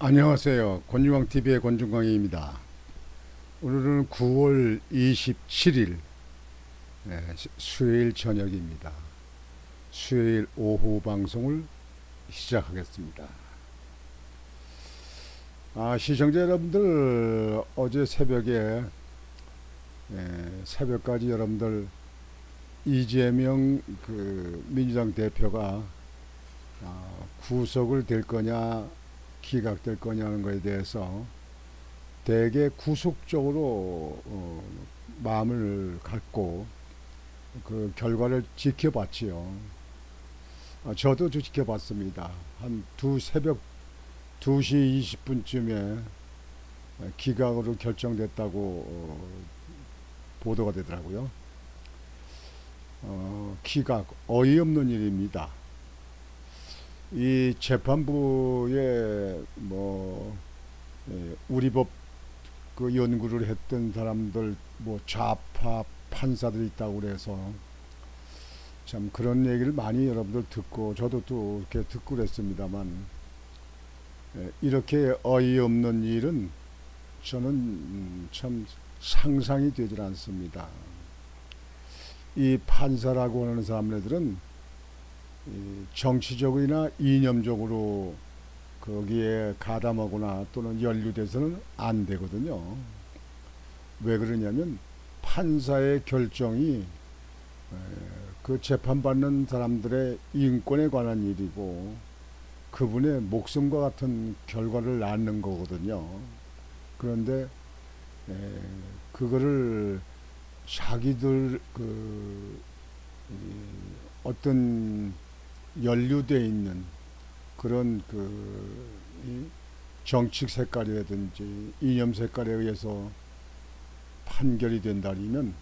안녕하세요. 권중광TV의 권중광입니다. 오늘은 9월 27일 수요일 저녁입니다. 수요일 오후 방송을 시작하겠습니다. 시청자 여러분들, 어제 새벽에 새벽까지 여러분들 이재명 민주당 대표가 구속을 될 거냐 기각될 거냐는 것에 대해서 되게 구속적으로 마음을 갖고 그 결과를 지켜봤지요. 저도 지켜봤습니다. 한 새벽 2시 20분쯤에 기각으로 결정됐다고 보도가 되더라고요. 기각, 어이없는 일입니다. 이 재판부에 우리 법 그 연구를 했던 사람들 좌파 판사들이 있다고 그래서 참 그런 얘기를 많이 여러분들 듣고 저도 또 이렇게 듣고 그랬습니다만, 이렇게 어이없는 일은 저는 참 상상이 되질 않습니다. 이 판사라고 하는 사람들은 정치적이나 이념적으로 거기에 가담하거나 또는 연루돼서는 안 되거든요. 왜 그러냐면 판사의 결정이 그 재판받는 사람들의 인권에 관한 일이고 그분의 목숨과 같은 결과를 낳는 거거든요. 그런데 그거를 자기들 어떤 연루되어 있는 그런 정책 색깔이라든지 이념 색깔에 의해서 판결이 된다면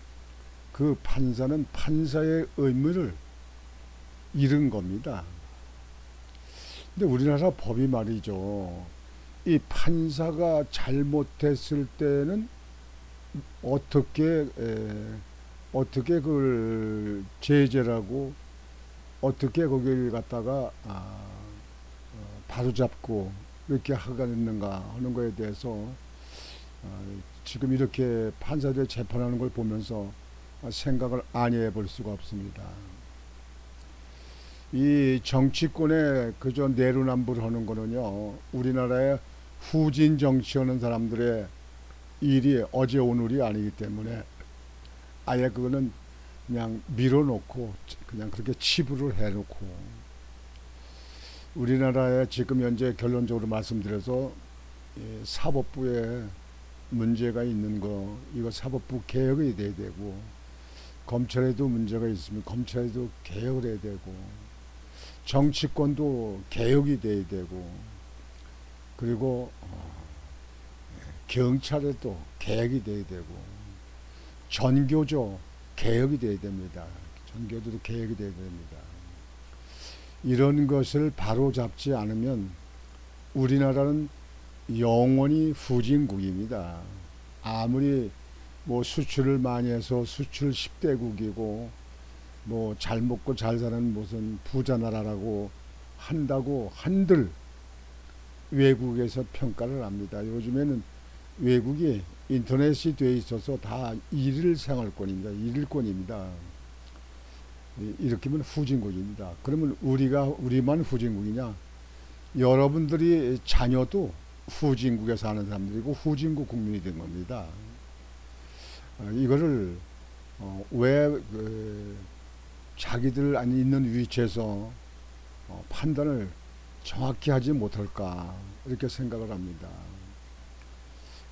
그 판사는 판사의 의무를 잃은 겁니다. 근데 우리나라 법이 말이죠. 이 판사가 잘못했을 때는 어떻게 그걸 제재라고 어떻게 거기를 갖다가 바로잡고 이렇게 하겠는가 하는 거에 대해서 지금 이렇게 판사들 재판하는 걸 보면서 생각을 안 해볼 수가 없습니다. 이 정치권에 그저 내로남불 하는 거는요, 우리나라에 후진 정치하는 사람들의 일이 어제 오늘이 아니기 때문에 아예 그거는 그냥 밀어놓고 그냥 그렇게 치부를 해놓고, 우리나라에 지금 현재 결론적으로 말씀드려서 사법부에 문제가 있는 거, 이거 사법부 개혁이 돼야 되고, 검찰에도 문제가 있으면 검찰에도 개혁을 해야 되고, 정치권도 개혁이 돼야 되고, 그리고 경찰에도 개혁이 돼야 되고, 전교조 개혁이 돼야 됩니다. 전교조도 개혁이 돼야 됩니다. 이런 것을 바로잡지 않으면 우리나라는 영원히 후진국입니다. 아무리 수출을 많이 해서 수출 10대국이고 잘 먹고 잘 사는 무슨 부자 나라라고 한다고 한들 외국에서 평가를 합니다. 요즘에는 외국이 인터넷이 돼 있어서 다 일일 생활권입니다. 일일권입니다. 이렇게 하면 후진국입니다. 그러면 우리만 후진국이냐? 여러분들이 자녀도 후진국에 사는 사람들이고 후진국 국민이 된 겁니다. 이거를 왜 자기들 안 있는 위치에서 판단을 정확히 하지 못할까 이렇게 생각을 합니다.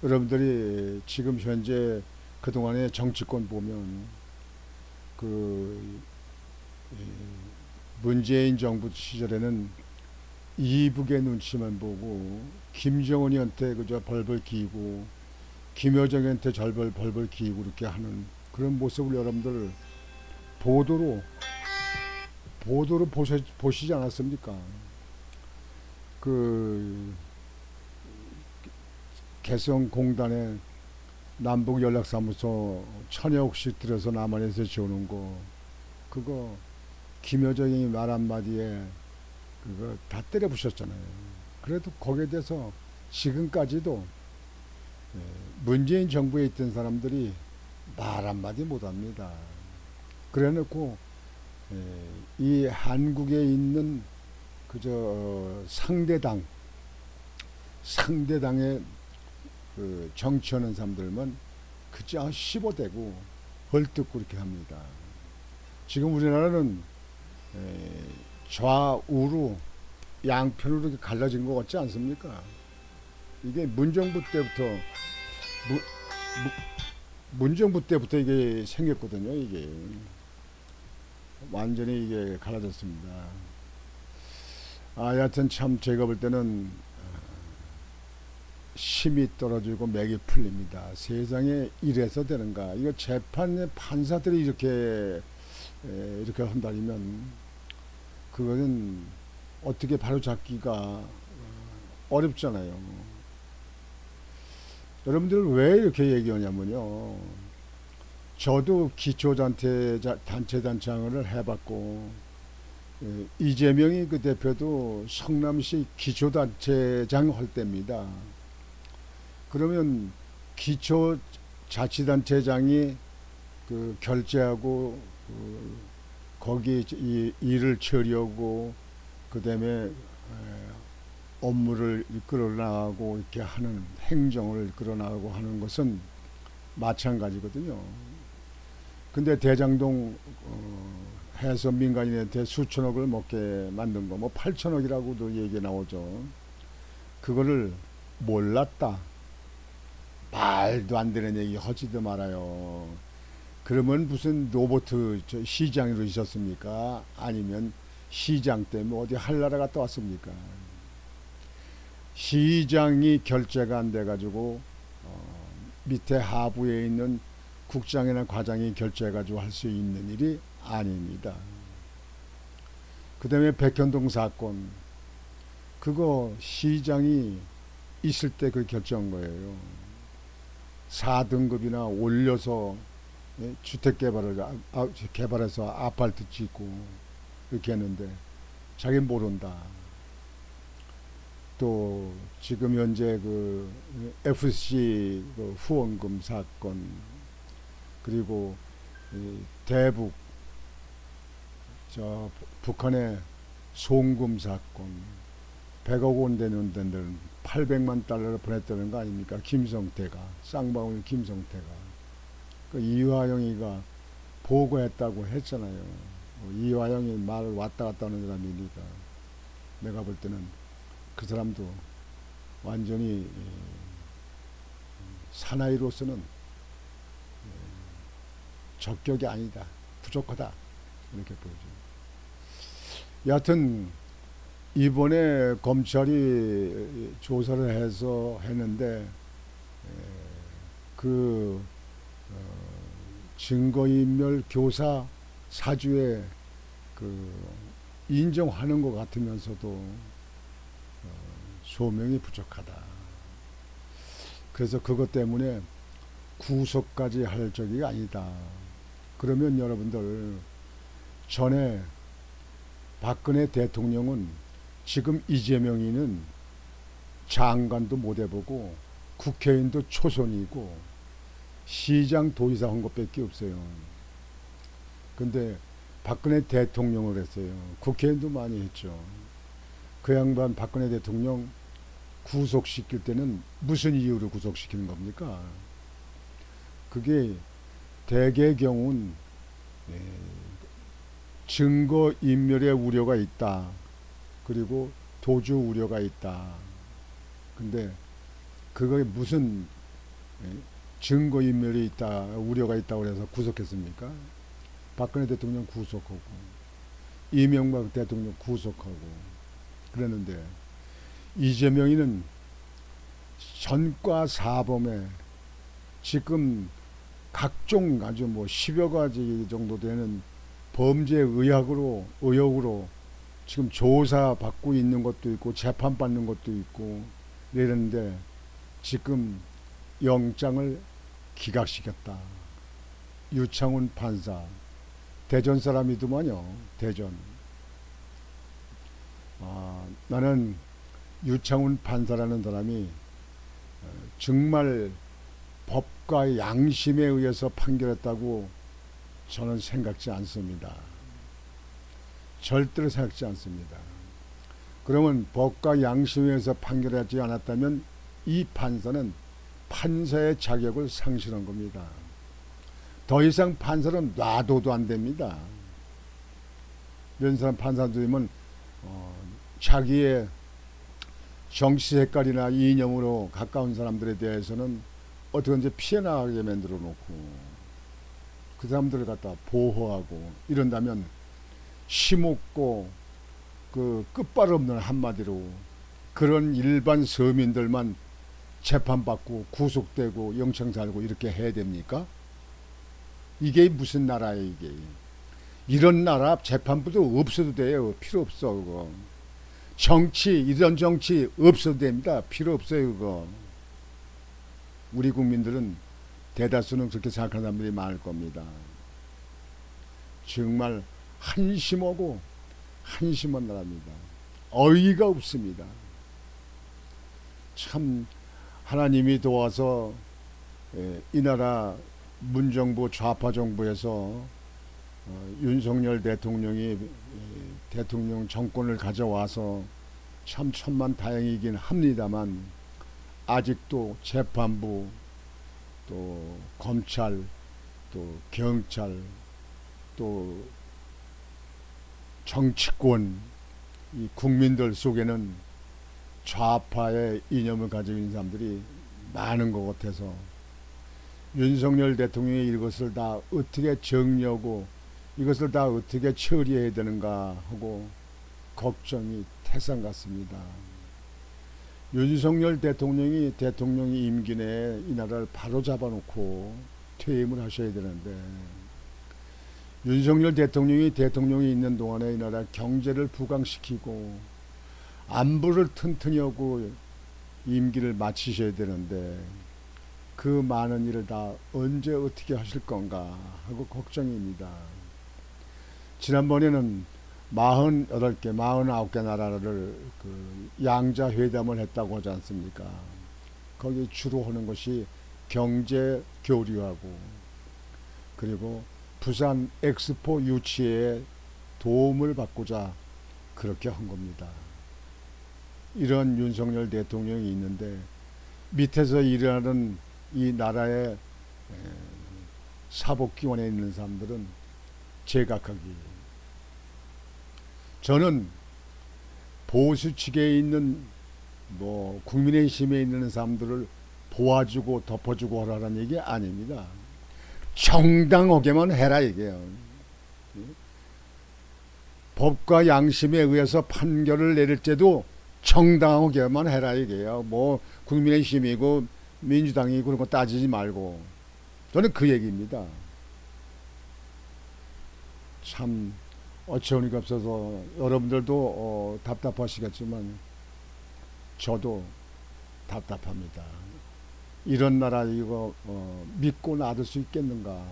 여러분들이 지금 현재 그동안의 정치권 보면 문재인 정부 시절에는 이북의 눈치만 보고 김정은이한테 그저 벌벌 기고 김여정한테 벌벌 기고 이렇게 하는 그런 모습을 여러분들 보도로 보시지 않았습니까? 개성공단에 남북연락사무소 1,000억씩 들여서 남한에서 지어놓은 거, 그거 김여정이 말 한마디에 그거 다 때려 부셨잖아요. 그래도 거기에 대해서 지금까지도 문재인 정부에 있던 사람들이 말 한마디 못합니다. 그래놓고 이 한국에 있는 그저 상대당의 그 정치하는 사람들만 그저 씹어대고 헐뜯고 그렇게 합니다. 지금 우리나라는 좌우로 양편으로 이렇게 갈라진 것 같지 않습니까? 이게 문정부 때부터 이게 생겼거든요. 이게 완전히 이게 갈라졌습니다. 여하튼 참 제가 볼 때는 힘이 떨어지고 맥이 풀립니다. 세상에 이래서 되는가? 이거 재판의 판사들이 이렇게 한다면 그거는 어떻게 바로잡기가 어렵잖아요. 여러분들 왜 이렇게 얘기하냐면요. 저도 기초단체장을 해봤고, 이재명이 그 대표도 성남시 기초단체장 할 때입니다. 그러면 기초자치단체장이 그 결제하고 거기 일을 처리하고 그다음에 업무를 이끌어 나가고 이렇게 하는 행정을 이끌어 나가고 하는 것은 마찬가지거든요. 근데 대장동 해서 민간인한테 수천억을 먹게 만든 거, 뭐 8천억이라고도 얘기 나오죠. 그거를 몰랐다. 말도 안 되는 얘기 하지도 말아요. 그러면 무슨 로봇 시장으로 있었습니까? 아니면 시장 때문에 어디 한나라 갔다 왔습니까? 시장이 결제가 안 돼가지고 밑에 하부에 있는 국장이나 과장이 결제해가지고 할 수 있는 일이 아닙니다. 그 다음에 백현동 사건, 그거 시장이 있을 때 그 결정한 거예요. 4등급이나 올려서 주택 개발해서 아파트 짓고 이렇게 했는데 자기는 모른다. 또 지금 현재 그 FC 그 후원금 사건, 그리고 대북 북한의 송금 사건, 100억 원 되는 데는 800만 달러를 보냈다는 거 아닙니까? 김성태가, 쌍방울 김성태가. 그 이화영이가 보고했다고 했잖아요. 이화영이 말을 왔다 갔다 하는 사람이니까 내가 볼 때는 그 사람도 완전히 사나이로서는 적격이 아니다. 부족하다. 이렇게 보여줘요. 여하튼 이번에 검찰이 조사를 해서 했는데 그 증거인멸 교사 사주에 그 인정하는 것 같으면서도 소명이 부족하다. 그래서 그것 때문에 구속까지 할 적이 아니다. 그러면 여러분들, 전에 박근혜 대통령은 지금 이재명이는 장관도 못 해보고 국회의원도 초선이고 시장 도의사 한 것밖에 없어요. 근데 박근혜 대통령을 했어요. 국회의원도 많이 했죠. 그 양반 박근혜 대통령 구속시킬 때는 무슨 이유로 구속시키는 겁니까? 그게 대개의 경우는 증거인멸의 우려가 있다. 그리고 도주 우려가 있다. 근데 그거에 무슨 증거인멸이 있다, 우려가 있다고 해서 구속했습니까? 박근혜 대통령 구속하고 이명박 대통령 구속하고 그랬는데, 이재명이는 전과 사범에 지금 각종 아주 뭐 10여 가지 정도 되는 범죄 의혹으로 지금 조사받고 있는 것도 있고 재판받는 것도 있고 이랬는데 지금 영장을 기각시켰다. 유창훈 판사, 대전 사람이더만요. 대전. 나는 유창훈 판사라는 사람이 정말 법과 양심에 의해서 판결했다고 저는 생각지 않습니다. 절대로 생각지 않습니다. 그러면 법과 양심에 의해서 판결하지 않았다면 이 판사는 판사의 자격을 상실한 겁니다. 더 이상 판사는 놔둬도 안 됩니다. 이런 사람 판사들이면 자기의 정치 색깔이나 이념으로 가까운 사람들에 대해서는 어떻게든지 피해 나가게 만들어 놓고 그 사람들을 갖다 보호하고 이런다면 힘없고 그 끝발 없는, 한마디로 그런 일반 서민들만 재판받고 구속되고 영창 살고 이렇게 해야 됩니까? 이게 무슨 나라예요 이게. 이런 나라 재판부도 없어도 돼요. 필요 없어 그거. 정치, 이런 정치 없어도 됩니다. 필요 없어요 그거. 우리 국민들은 대다수는 그렇게 생각하는 사람들이 많을 겁니다. 정말 한심하고 한심한 나라입니다. 어이가 없습니다. 참 하나님이 도와서 이 나라 문정부 좌파 정부에서 윤석열 대통령이 대통령 정권을 가져와서 참 천만다행이긴 합니다만 아직도 재판부 또 검찰 또 경찰 또 정치권 이 국민들 속에는 좌파의 이념을 가지고 있는 사람들이 많은 것 같아서 윤석열 대통령이 이것을 다 어떻게 정리하고 이것을 다 어떻게 처리해야 되는가 하고 걱정이 태산 같습니다. 윤석열 대통령이 대통령 임기 내에 이 나라를 바로 잡아놓고 퇴임을 하셔야 되는데 윤석열 대통령이 있는 동안에 이 나라 경제를 부강시키고 안보를 튼튼히 하고 임기를 마치셔야 되는데 그 많은 일을 다 언제 어떻게 하실 건가 하고 걱정입니다. 지난번에는 48개, 49개 나라를 그 양자 회담을 했다고 하지 않습니까? 거기 주로 하는 것이 경제 교류하고 그리고 부산 엑스포 유치에 도움을 받고자 그렇게 한 겁니다. 이런 윤석열 대통령이 있는데 밑에서 일하는 이 나라의 사법기관에 있는 사람들은 제각각이 저는 보수 측에 있는 뭐 국민의힘에 있는 사람들을 도와주고 덮어주고 하라는 얘기 아닙니다. 정당하게만 해라 이게요. 법과 양심에 의해서 판결을 내릴 때도 정당하게만 해라 이게요. 뭐 국민의힘이고 민주당이고 그런 거 따지지 말고 저는 그 얘기입니다. 참 어처구니가 없어서 여러분들도 답답하시겠지만 저도 답답합니다. 이런 나라 이거 믿고 놔둘 수 있겠는가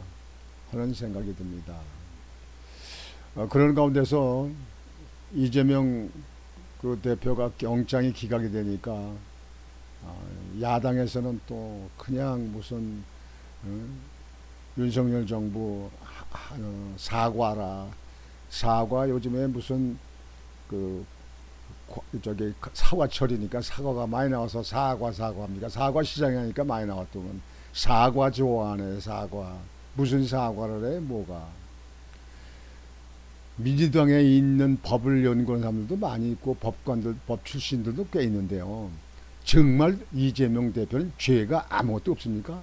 하는 생각이 듭니다. 그런 가운데서 이재명 그 대표가 영장이 기각이 되니까 야당에서는 또 그냥 무슨 윤석열 정부 사과라 사과 요즘에 무슨 그 저기 사과철이니까 사과가 많이 나와서 사과합니까? 사과 시장에 하니까 많이 나왔더만 사과 좋아하네. 사과 무슨 사과를 해 뭐가. 민주당에 있는 법을 연구하는 사람들도 많이 있고 법관들 법 출신들도 꽤 있는데요. 정말 이재명 대표는 죄가 아무것도 없습니까?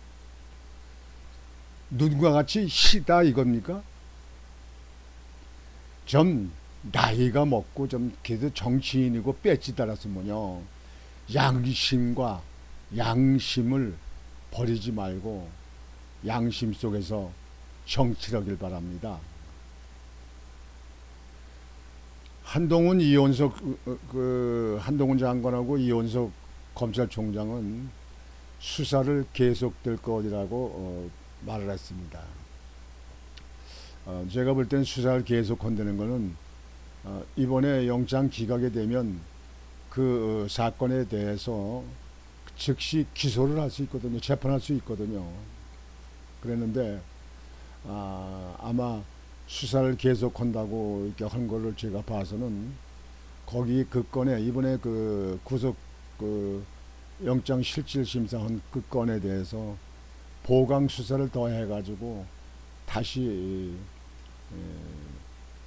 누군가 같이 시다 이겁니까? 좀 나이가 먹고 좀 그래도 정치인이고 배지 달았으면요 양심과 양심을 버리지 말고 양심 속에서 정치를 하길 바랍니다. 한동훈 이원석 한동훈 장관하고 이원석 검찰총장은 수사를 계속될 것이라고 말을 했습니다. 제가 볼 때는 수사를 계속한다는 것은 이번에 영장 기각이 되면 그 사건에 대해서 즉시 기소를 할 수 있거든요. 재판할 수 있거든요. 그랬는데 아마 수사를 계속한다고 이렇게 한 거를 제가 봐서는 거기 그 건에 이번에 그 구속 그 영장 실질 심사한 그 건에 대해서 보강 수사를 더 해가지고 다시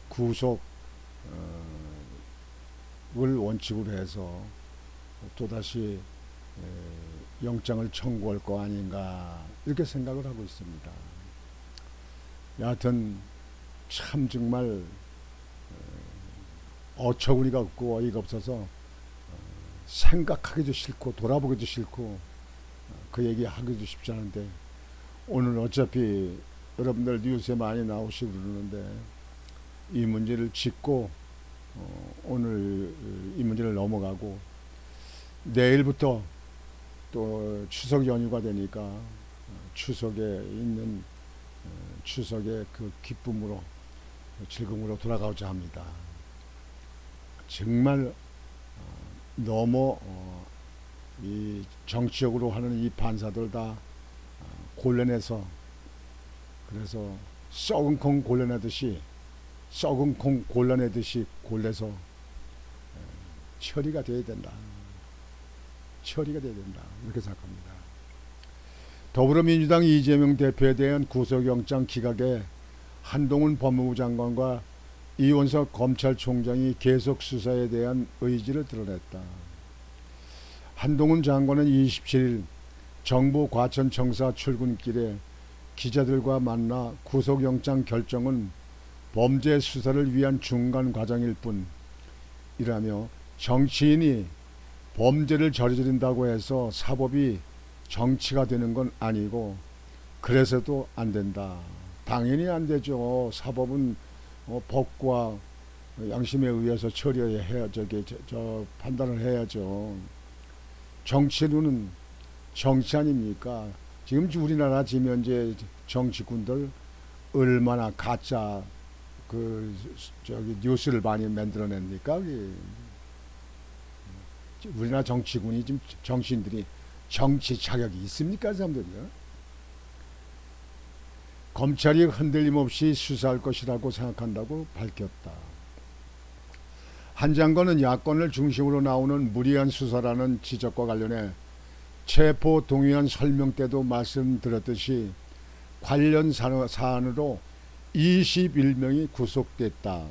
구속을 원칙으로 해서 또다시 영장을 청구할 거 아닌가 이렇게 생각을 하고 있습니다. 여하튼 참 정말 어처구니가 없고 어이가 없어서 생각하기도 싫고 돌아보기도 싫고 그 얘기 하기도 쉽지 않은데 오늘 어차피 여러분들 뉴스에 많이 나오시고 그러는데 이 문제를 짚고 오늘 이 문제를 넘어가고 내일부터 또 추석 연휴가 되니까 추석에 있는 추석의 그 기쁨으로 즐거움으로 돌아가고자 합니다. 정말 너무 이 정치적으로 하는 이 판사들 다 골라내서 그래서 썩은 콩 골라내듯이 골라서 처리가 돼야 된다. 처리가 돼야 된다. 이렇게 생각합니다. 더불어민주당 이재명 대표에 대한 구속영장 기각에 한동훈 법무부 장관과 이원석 검찰총장이 계속 수사에 대한 의지를 드러냈다. 한동훈 장관은 27일 정부 과천청사 출근길에 기자들과 만나 구속영장 결정은 범죄 수사를 위한 중간 과정일 뿐이라며 정치인이 범죄를 저지른다고 해서 사법이 정치가 되는 건 아니고 그래서도 안 된다. 당연히 안 되죠. 사법은 법과 양심에 의해서 처리해야 판단을 해야죠. 정치로는 정치 아닙니까? 지금 우리나라 지금 현재 정치군들 얼마나 가짜 뉴스를 많이 만들어냅니까? 우리나라 정치군이 지금 정치인들이 정치 자격이 있습니까? 사람들이요? 검찰이 흔들림 없이 수사할 것이라고 생각한다고 밝혔다. 한 장관은 야권을 중심으로 나오는 무리한 수사라는 지적과 관련해 체포 동의안 설명 때도 말씀드렸듯이 관련 사안으로 21명이 구속됐다.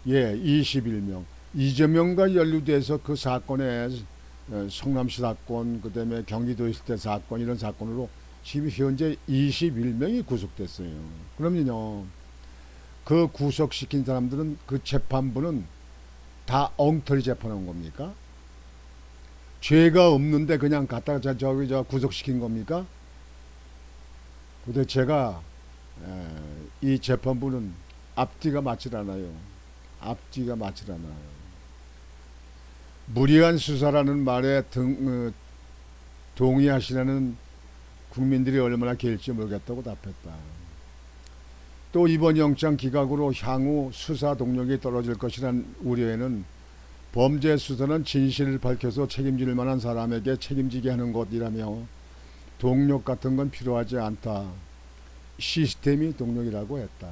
예, 21명. 이재명과 연루돼서 그 사건에 성남시 사건, 그 다음에 경기도 있을 때 사건 이런 사건으로 지금 현재 21명이 구속됐어요. 그러면요, 그 구속시킨 사람들은 그 재판부는 다 엉터리 재판한 겁니까? 죄가 없는데 그냥 갖다가 저 구속시킨 겁니까? 도대체가 이 재판부는 앞뒤가 맞질 않아요. 앞뒤가 맞질 않아요. 무리한 수사라는 말에 동의하시라는 국민들이 얼마나 계일지 모르겠다고 답했다. 또 이번 영장 기각으로 향후 수사 동력이 떨어질 것이란 우려에는 범죄 수사는 진실을 밝혀서 책임질 만한 사람에게 책임지게 하는 것이라며 동력 같은 건 필요하지 않다. 시스템이 동력이라고 했다.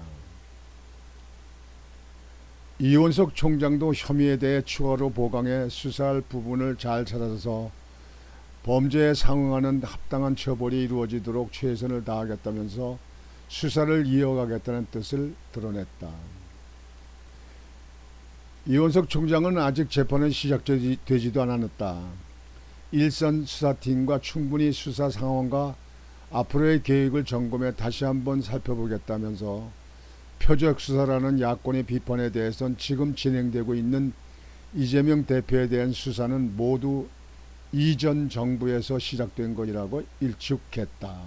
이원석 총장도 혐의에 대해 추가로 보강해 수사할 부분을 잘 찾아서 범죄에 상응하는 합당한 처벌이 이루어지도록 최선을 다하겠다면서 수사를 이어가겠다는 뜻을 드러냈다. 이원석 총장은 아직 재판은 시작되지도 않았다. 일선 수사팀과 충분히 수사 상황과 앞으로의 계획을 점검해 다시 한번 살펴보겠다면서 표적 수사라는 야권의 비판에 대해선 지금 진행되고 있는 이재명 대표에 대한 수사는 모두 이전 정부에서 시작된 것이라고 일축했다.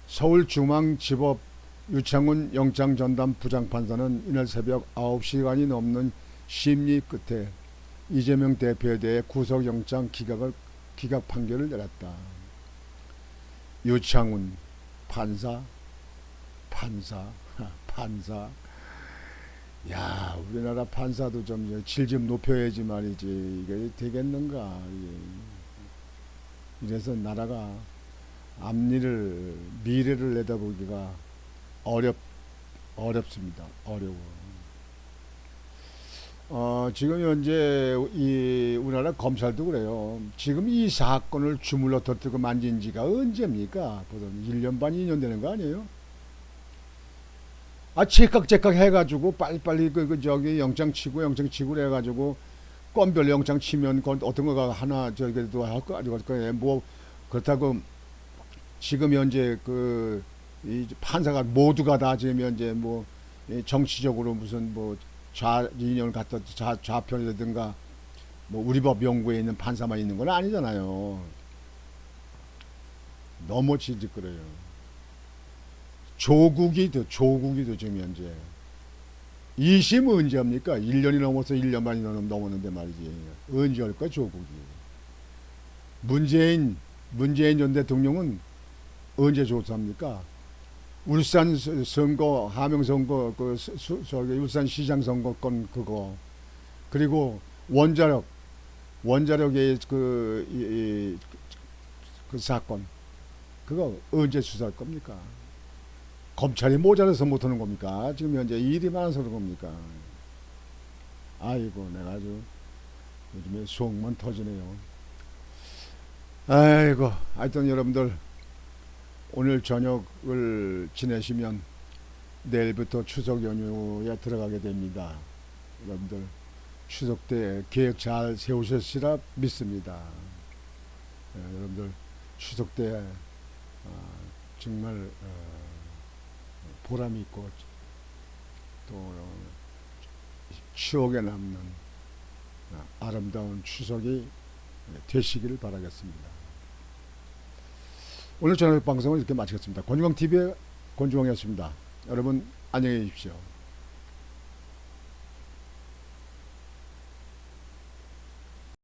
서울중앙지법 유창훈 영장전담 부장판사는 이날 새벽 9시간이 넘는 심리 끝에 이재명 대표에 대해 구속영장 기각 판결을 내렸다. 유창훈 판사. 야, 우리나라 판사도 좀 질 좀 높여야지 말이지. 이게 되겠는가? 이래서 나라가 앞일을 미래를 내다보기가 어렵습니다. 어려워. 지금 현재 이 우리나라 검찰도 그래요. 지금 이 사건을 주물러 터뜨리고 만진 지가 언제입니까? 보통 1년 반, 2년 되는 거 아니에요? 제깍제깍 해가지고 빨리빨리 저기 영장 치고 해가지고 건별 영장 치면 어떤 거가 하나 저기도 할 거 아니고 뭐 그렇다고 지금 현재 이 판사가 모두가 다 지금 현재 뭐 정치적으로 무슨 뭐 좌인연을 갖다 좌편이라든가 뭐 우리 법 연구에 있는 판사만 있는 건 아니잖아요. 너무 지직거려요. 조국이도 지금 현재 2심 언제 합니까? 1년이 넘어서 1년 반이 넘었는데 말이지. 언제 할까 조국이. 문재인 전 대통령은 언제 조사합니까? 울산 선거, 함영 선거, 저기 울산 시장 선거권 그거, 그리고 원자력의 그 사건, 그거 언제 수사할 겁니까? 검찰이 모자라서 못하는 겁니까? 지금 현재 일이 많아서 그런 겁니까? 아이고, 내가 아주 요즘에 속만 터지네요. 아이고, 하여튼 여러분들 오늘 저녁을 지내시면 내일부터 추석 연휴에 들어가게 됩니다. 여러분들 추석 때 계획 잘 세우셨으리라 믿습니다. 여러분들 추석 때 정말 보람 있고 또 추억에 남는 아름다운 추석이 되시기를 바라겠습니다. 오늘 저녁 방송을 이렇게 마치겠습니다. 권중광TV의 권중광이었습니다. 여러분 안녕히 계십시오.